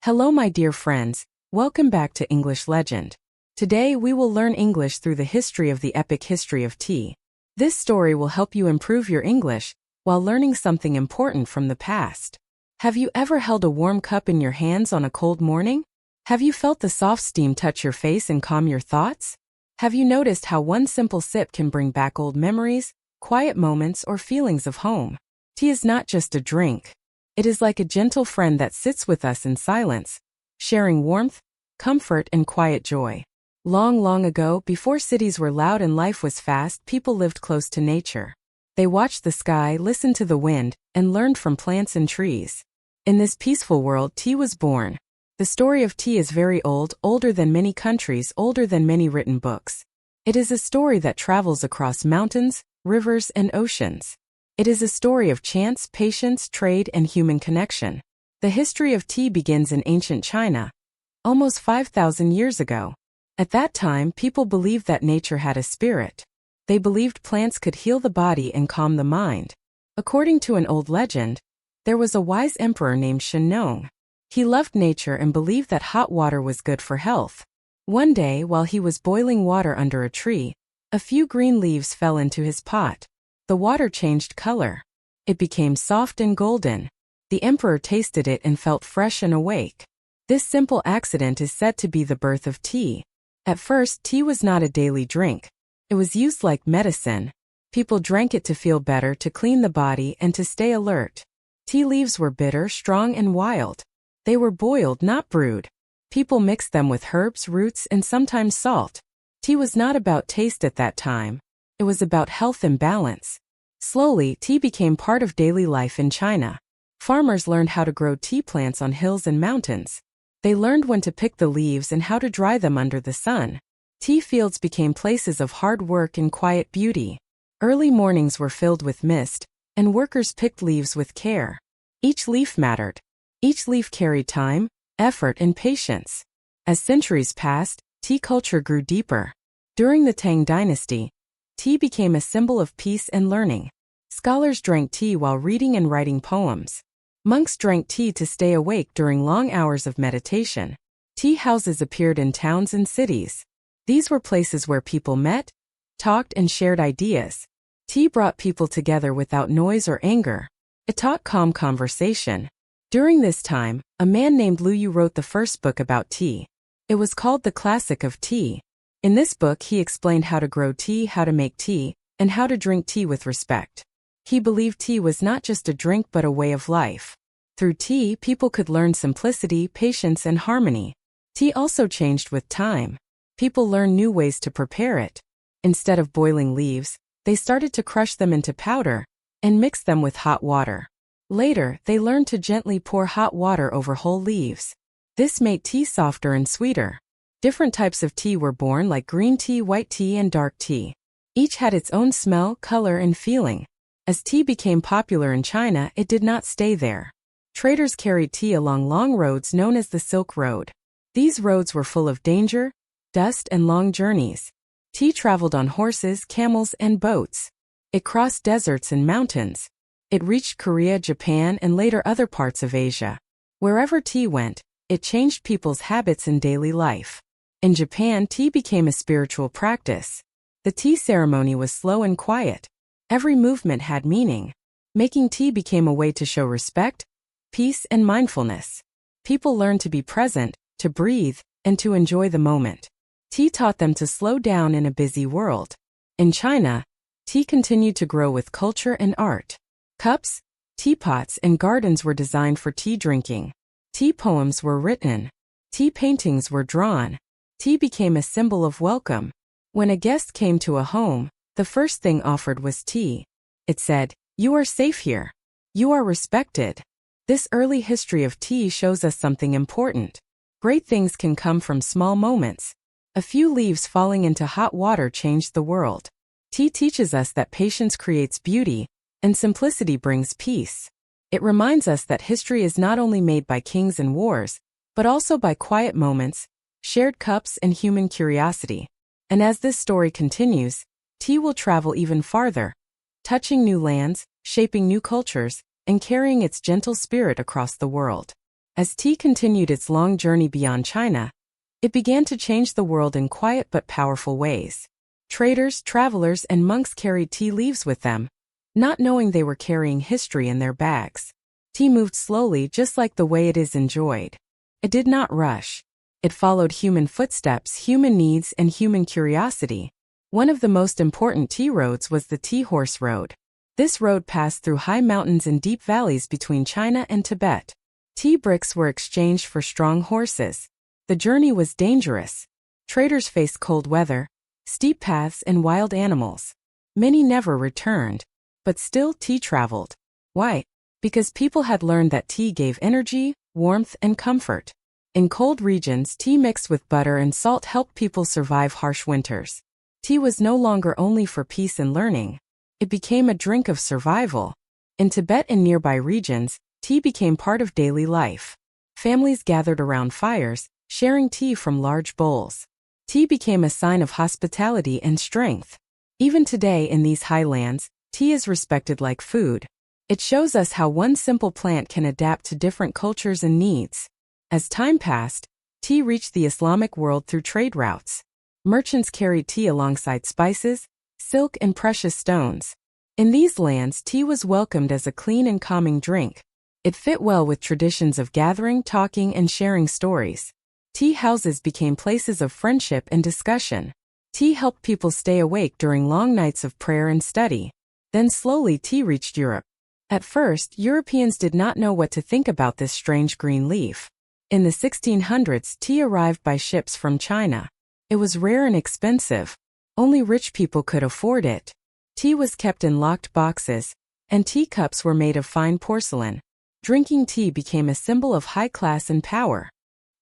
Hello my dear friends, welcome back to English Legend. Today we will learn English through the history of the epic history of tea. This story will help you improve your English while learning something important from the past. Have you ever held a warm cup in your hands on a cold morning? Have you felt the soft steam touch your face and calm your thoughts? Have you noticed how one simple sip can bring back old memories, quiet moments, or feelings of home? Tea is not just a drink. It is like a gentle friend that sits with us in silence, sharing warmth, comfort, and quiet joy. Long, long ago, before cities were loud and life was fast, people lived close to nature. They watched the sky, listened to the wind, and learned from plants and trees. In this peaceful world, tea was born. The story of tea is very old, older than many countries, older than many written books. It is a story that travels across mountains, rivers, and oceans. It is a story of chance, patience, trade, and human connection. The history of tea begins in ancient China, almost 5,000 years ago. At that time, people believed that nature had a spirit. They believed plants could heal the body and calm the mind. According to an old legend, there was a wise emperor named Shennong. He loved nature and believed that hot water was good for health. One day, while he was boiling water under a tree, a few green leaves fell into his pot. The water changed color. It became soft and golden. The emperor tasted it and felt fresh and awake. This simple accident is said to be the birth of tea. At first, tea was not a daily drink. It was used like medicine. People drank it to feel better, to clean the body, and to stay alert. Tea leaves were bitter, strong, and wild. They were boiled, not brewed. People mixed them with herbs, roots, and sometimes salt. Tea was not about taste at that time. It was about health and balance. Slowly, tea became part of daily life in China. Farmers learned how to grow tea plants on hills and mountains. They learned when to pick the leaves and how to dry them under the sun. Tea fields became places of hard work and quiet beauty. Early mornings were filled with mist, and workers picked leaves with care. Each leaf mattered. Each leaf carried time, effort, and patience. As centuries passed, tea culture grew deeper. During the Tang Dynasty, tea became a symbol of peace and learning. Scholars drank tea while reading and writing poems. Monks drank tea to stay awake during long hours of meditation. Tea houses appeared in towns and cities. These were places where people met, talked, and shared ideas. Tea brought people together without noise or anger. It taught calm conversation. During this time, a man named Lu Yu wrote the first book about tea. It was called the Classic of Tea. In this book, he explained how to grow tea, how to make tea, and how to drink tea with respect. He believed tea was not just a drink but a way of life. Through tea, people could learn simplicity, patience, and harmony. Tea also changed with time. People learned new ways to prepare it. Instead of boiling leaves, they started to crush them into powder and mix them with hot water. Later, they learned to gently pour hot water over whole leaves. This made tea softer and sweeter. Different types of tea were born, like green tea, white tea, and dark tea. Each had its own smell, color, and feeling. As tea became popular in China, it did not stay there. Traders carried tea along long roads known as the Silk Road. These roads were full of danger, dust, and long journeys. Tea traveled on horses, camels, and boats. It crossed deserts and mountains. It reached Korea, Japan, and later other parts of Asia. Wherever tea went, it changed people's habits in daily life. In Japan, tea became a spiritual practice. The tea ceremony was slow and quiet. Every movement had meaning. Making tea became a way to show respect, peace, and mindfulness. People learned to be present, to breathe, and to enjoy the moment. Tea taught them to slow down in a busy world. In China, tea continued to grow with culture and art. Cups, teapots, and gardens were designed for tea drinking. Tea poems were written. Tea paintings were drawn. Tea became a symbol of welcome. When a guest came to a home, the first thing offered was tea. It said, "You are safe here. You are respected." This early history of tea shows us something important. Great things can come from small moments. A few leaves falling into hot water changed the world. Tea teaches us that patience creates beauty, and simplicity brings peace. It reminds us that history is not only made by kings and wars, but also by quiet moments, shared cups, and human curiosity. And as this story continues, tea will travel even farther, touching new lands, shaping new cultures, and carrying its gentle spirit across the world. As tea continued its long journey beyond China, it began to change the world in quiet but powerful ways. Traders, travelers, and monks carried tea leaves with them, not knowing they were carrying history in their bags. Tea moved slowly, just like the way it is enjoyed. It did not rush. It followed human footsteps, human needs, and human curiosity. One of the most important tea roads was the Tea Horse Road. This road passed through high mountains and deep valleys between China and Tibet. Tea bricks were exchanged for strong horses. The journey was dangerous. Traders faced cold weather, steep paths, and wild animals. Many never returned. But still tea traveled. Why? Because people had learned that tea gave energy, warmth, and comfort. In cold regions, tea mixed with butter and salt helped people survive harsh winters. Tea was no longer only for peace and learning. It became a drink of survival. In Tibet and nearby regions, tea became part of daily life. Families gathered around fires, sharing tea from large bowls. Tea became a sign of hospitality and strength. Even today in these highlands, tea is respected like food. It shows us how one simple plant can adapt to different cultures and needs. As time passed, tea reached the Islamic world through trade routes. Merchants carried tea alongside spices, silk, and precious stones. In these lands, tea was welcomed as a clean and calming drink. It fit well with traditions of gathering, talking, and sharing stories. Tea houses became places of friendship and discussion. Tea helped people stay awake during long nights of prayer and study. Then slowly tea reached Europe. At first, Europeans did not know what to think about this strange green leaf. In the 1600s, tea arrived by ships from China. It was rare and expensive. Only rich people could afford it. Tea was kept in locked boxes, and teacups were made of fine porcelain. Drinking tea became a symbol of high class and power.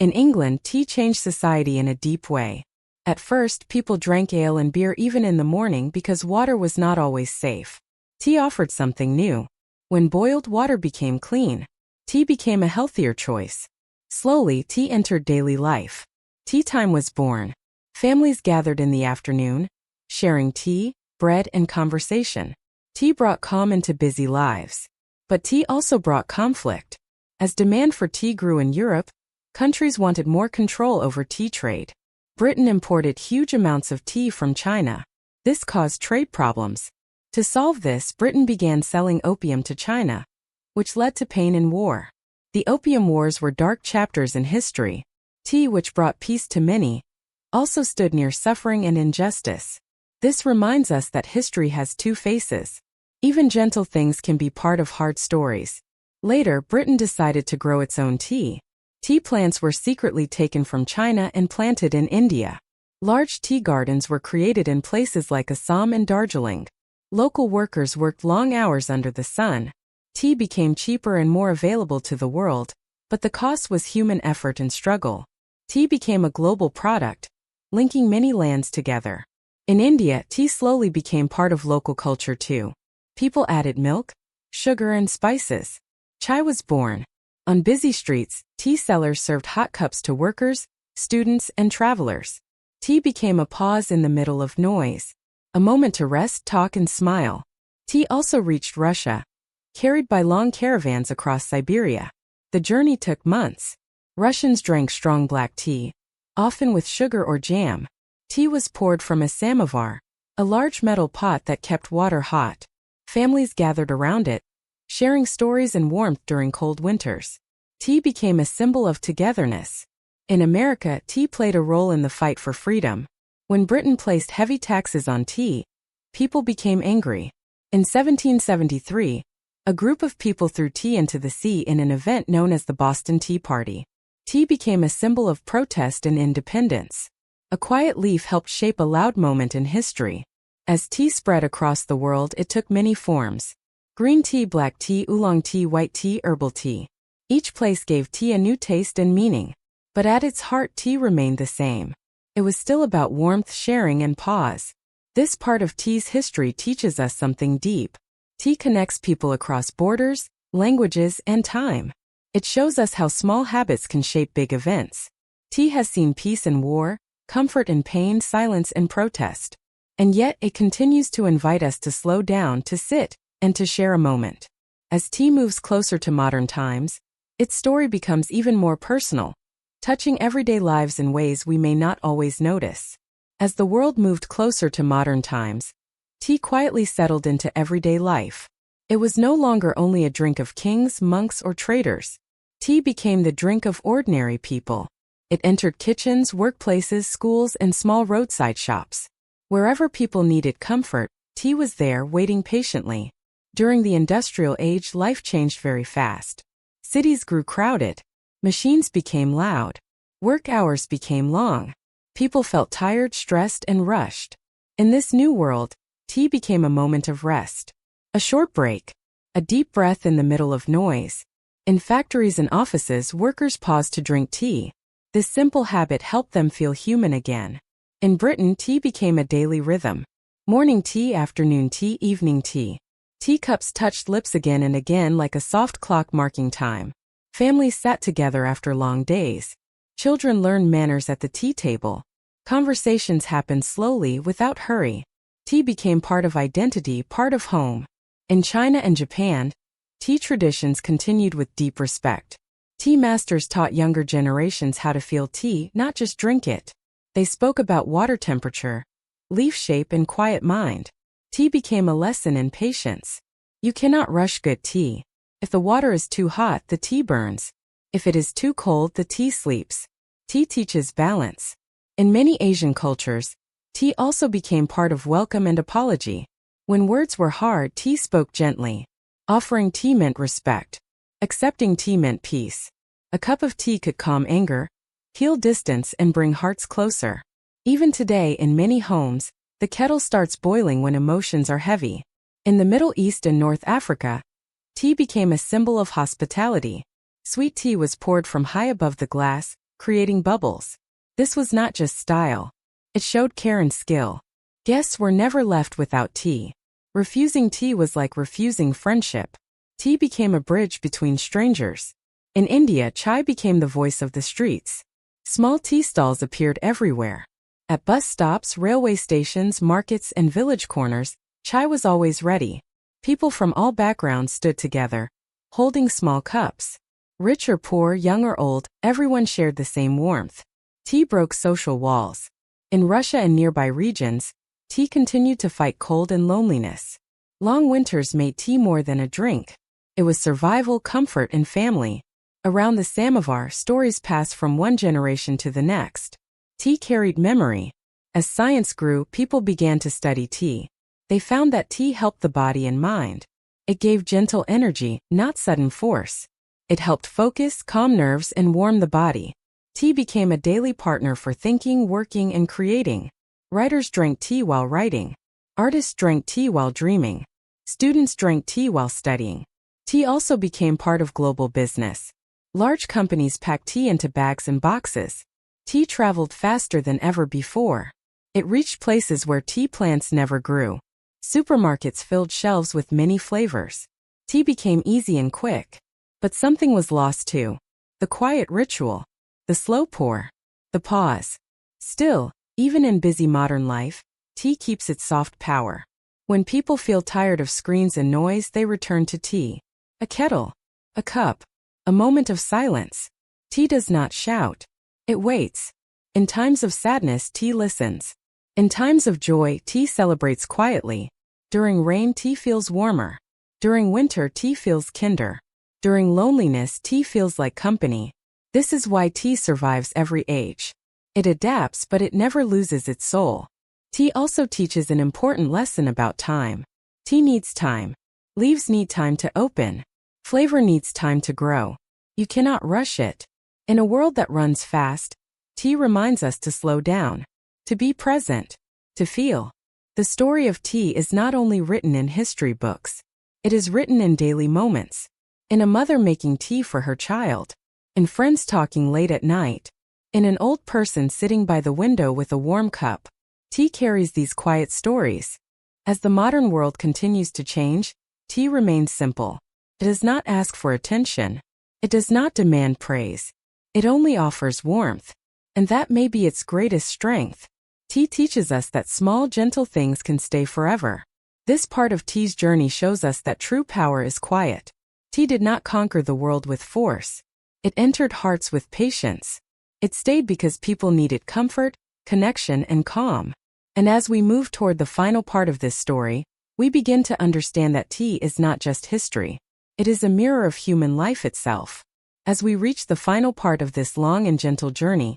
In England, tea changed society in a deep way. At first, people drank ale and beer even in the morning because water was not always safe. Tea offered something new. When boiled water became clean, tea became a healthier choice. Slowly, tea entered daily life. Tea time was born. Families gathered in the afternoon, sharing tea, bread, and conversation. Tea brought calm into busy lives. But tea also brought conflict. As demand for tea grew in Europe, countries wanted more control over tea trade. Britain imported huge amounts of tea from China. This caused trade problems. To solve this, Britain began selling opium to China, which led to pain and war. The Opium Wars were dark chapters in history. Tea, which brought peace to many, also stood near suffering and injustice. This reminds us that history has two faces. Even gentle things can be part of hard stories. Later, Britain decided to grow its own tea. Tea plants were secretly taken from China and planted in India. Large tea gardens were created in places like Assam and Darjeeling. Local workers worked long hours under the sun. Tea became cheaper and more available to the world, but the cost was human effort and struggle. Tea became a global product, linking many lands together. In India, tea slowly became part of local culture too. People added milk, sugar, and spices. Chai was born. On busy streets, tea sellers served hot cups to workers, students, and travelers. Tea became a pause in the middle of noise, a moment to rest, talk, and smile. Tea also reached Russia, carried by long caravans across Siberia. The journey took months. Russians drank strong black tea, often with sugar or jam. Tea was poured from a samovar, a large metal pot that kept water hot. Families gathered around it, sharing stories and warmth during cold winters. Tea became a symbol of togetherness. In America, tea played a role in the fight for freedom. When Britain placed heavy taxes on tea, people became angry. In 1773, a group of people threw tea into the sea in an event known as the Boston Tea Party. Tea became a symbol of protest and independence. A quiet leaf helped shape a loud moment in history. As tea spread across the world, it took many forms. Green tea, black tea, oolong tea, white tea, herbal tea. Each place gave tea a new taste and meaning. But at its heart, tea remained the same. It was still about warmth, sharing, and pause. This part of tea's history teaches us something deep. Tea connects people across borders, languages, and time. It shows us how small habits can shape big events. Tea has seen peace and war, comfort and pain, silence and protest. And yet it continues to invite us to slow down, to sit, and to share a moment. As tea moves closer to modern times, its story becomes even more personal, touching everyday lives in ways we may not always notice. As the world moved closer to modern times, tea quietly settled into everyday life. It was no longer only a drink of kings, monks, or traders. Tea became the drink of ordinary people. It entered kitchens, workplaces, schools, and small roadside shops. Wherever people needed comfort, tea was there, waiting patiently. During the industrial age, life changed very fast. Cities grew crowded. Machines became loud. Work hours became long. People felt tired, stressed, and rushed. In this new world, tea became a moment of rest. A short break. A deep breath in the middle of noise. In factories and offices, workers paused to drink tea. This simple habit helped them feel human again. In Britain, tea became a daily rhythm. Morning tea, afternoon tea, evening tea. Teacups touched lips again and again like a soft clock marking time. Families sat together after long days. Children learned manners at the tea table. Conversations happened slowly, without hurry. Tea became part of identity, part of home. In China and Japan, tea traditions continued with deep respect. Tea masters taught younger generations how to feel tea, not just drink it. They spoke about water temperature, leaf shape, and quiet mind. Tea became a lesson in patience. You cannot rush good tea. If the water is too hot, the tea burns. If it is too cold, the tea sleeps. Tea teaches balance. In many Asian cultures, tea also became part of welcome and apology. When words were hard, tea spoke gently. Offering tea meant respect. Accepting tea meant peace. A cup of tea could calm anger, heal distance, and bring hearts closer. Even today, in many homes, the kettle starts boiling when emotions are heavy. In the Middle East and North Africa, tea became a symbol of hospitality. Sweet tea was poured from high above the glass, creating bubbles. This was not just style. It showed care and skill. Guests were never left without tea. Refusing tea was like refusing friendship. Tea became a bridge between strangers. In India, chai became the voice of the streets. Small tea stalls appeared everywhere. At bus stops, railway stations, markets, and village corners, chai was always ready. People from all backgrounds stood together, holding small cups. Rich or poor, young or old, everyone shared the same warmth. Tea broke social walls. In Russia and nearby regions, tea continued to fight cold and loneliness. Long winters made tea more than a drink. It was survival, comfort, and family. Around the samovar, stories passed from one generation to the next. Tea carried memory. As science grew, people began to study tea. They found that tea helped the body and mind. It gave gentle energy, not sudden force. It helped focus, calm nerves, and warm the body. Tea became a daily partner for thinking, working, and creating. Writers drank tea while writing. Artists drank tea while dreaming. Students drank tea while studying. Tea also became part of global business. Large companies packed tea into bags and boxes. Tea traveled faster than ever before. It reached places where tea plants never grew. Supermarkets filled shelves with many flavors. Tea became easy and quick. But something was lost too. The quiet ritual. The slow pour. The pause. Still, even in busy modern life, tea keeps its soft power. When people feel tired of screens and noise, they return to tea. A kettle. A cup. A moment of silence. Tea does not shout. It waits. In times of sadness, tea listens. In times of joy, tea celebrates quietly. During rain, tea feels warmer. During winter, tea feels kinder. During loneliness, tea feels like company. This is why tea survives every age. It adapts, but it never loses its soul. Tea also teaches an important lesson about time. Tea needs time. Leaves need time to open. Flavor needs time to grow. You cannot rush it. In a world that runs fast, tea reminds us to slow down, to be present, to feel. The story of tea is not only written in history books. It is written in daily moments. In a mother making tea for her child. In friends talking late at night. In an old person sitting by the window with a warm cup. Tea carries these quiet stories. As the modern world continues to change, tea remains simple. It does not ask for attention. It does not demand praise. It only offers warmth. And that may be its greatest strength. Tea teaches us that small, gentle things can stay forever. This part of tea's journey shows us that true power is quiet. Tea did not conquer the world with force. It entered hearts with patience. It stayed because people needed comfort, connection, and calm. And as we move toward the final part of this story, we begin to understand that tea is not just history. It is a mirror of human life itself. As we reach the final part of this long and gentle journey,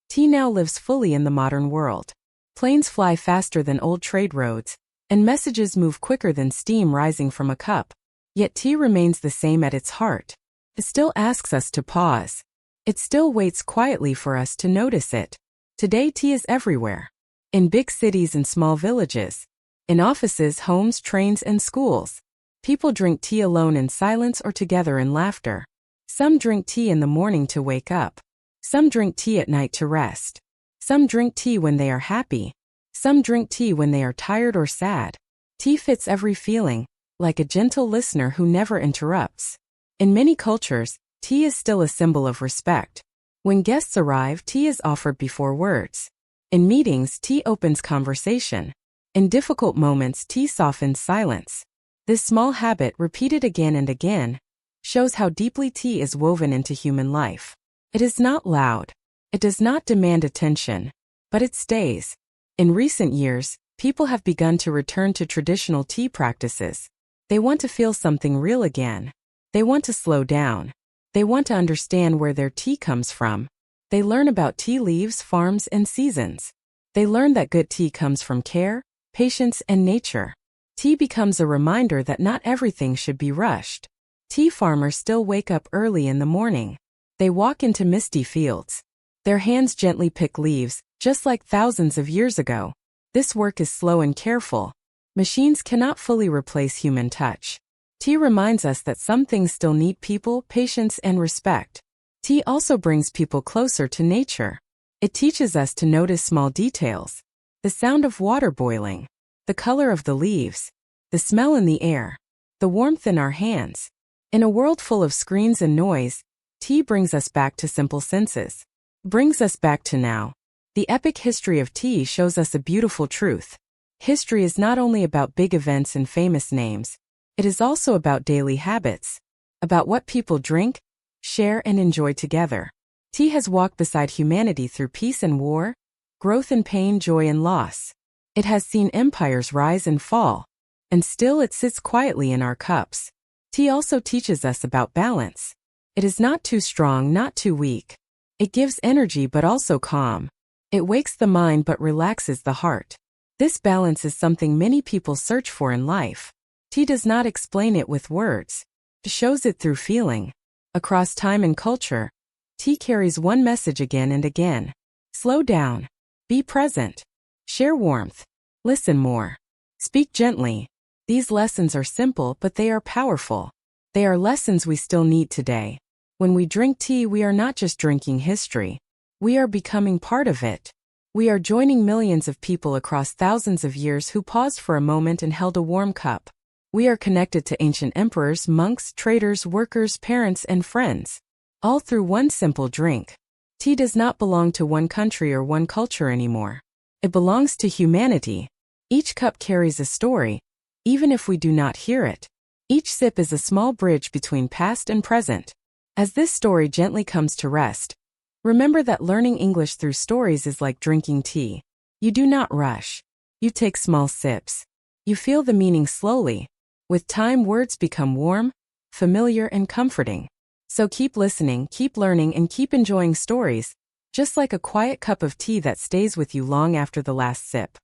tea now lives fully in the modern world. Planes fly faster than old trade roads, and messages move quicker than steam rising from a cup. Yet tea remains the same at its heart. It still asks us to pause. It still waits quietly for us to notice it. Today tea is everywhere. In big cities and small villages. In offices, homes, trains, and schools. People drink tea alone in silence or together in laughter. Some drink tea in the morning to wake up. Some drink tea at night to rest. Some drink tea when they are happy. Some drink tea when they are tired or sad. Tea fits every feeling, like a gentle listener who never interrupts. In many cultures, tea is still a symbol of respect. When guests arrive, tea is offered before words. In meetings, tea opens conversation. In difficult moments, tea softens silence. This small habit, repeated again and again, shows how deeply tea is woven into human life. It is not loud. It does not demand attention, but it stays. In recent years, people have begun to return to traditional tea practices. They want to feel something real again. They want to slow down. They want to understand where their tea comes from. They learn about tea leaves, farms, and seasons. They learn that good tea comes from care, patience, and nature. Tea becomes a reminder that not everything should be rushed. Tea farmers still wake up early in the morning. They walk into misty fields. Their hands gently pick leaves, just like thousands of years ago. This work is slow and careful. Machines cannot fully replace human touch. Tea reminds us that some things still need people, patience, and respect. Tea also brings people closer to nature. It teaches us to notice small details. The sound of water boiling. The color of the leaves. The smell in the air. The warmth in our hands. In a world full of screens and noise, tea brings us back to simple senses. Brings us back to now. The epic history of tea shows us a beautiful truth. History is not only about big events and famous names. It is also about daily habits. About what people drink, share, and enjoy together. Tea has walked beside humanity through peace and war, growth and pain, joy and loss. It has seen empires rise and fall, and still it sits quietly in our cups. Tea also teaches us about balance. It is not too strong, not too weak. It gives energy but also calm. It wakes the mind but relaxes the heart. This balance is something many people search for in life. Tea does not explain it with words. It shows it through feeling. Across time and culture, tea carries one message again and again. Slow down. Be present. Share warmth. Listen more. Speak gently. These lessons are simple, but they are powerful. They are lessons we still need today. When we drink tea, we are not just drinking history. We are becoming part of it. We are joining millions of people across thousands of years who paused for a moment and held a warm cup. We are connected to ancient emperors, monks, traders, workers, parents, and friends. All through one simple drink. Tea does not belong to one country or one culture anymore. It belongs to humanity. Each cup carries a story, even if we do not hear it. Each sip is a small bridge between past and present. As this story gently comes to rest, remember that learning English through stories is like drinking tea. You do not rush. You take small sips. You feel the meaning slowly. With time, words become warm, familiar, and comforting. So keep listening, keep learning, and keep enjoying stories, just like a quiet cup of tea that stays with you long after the last sip.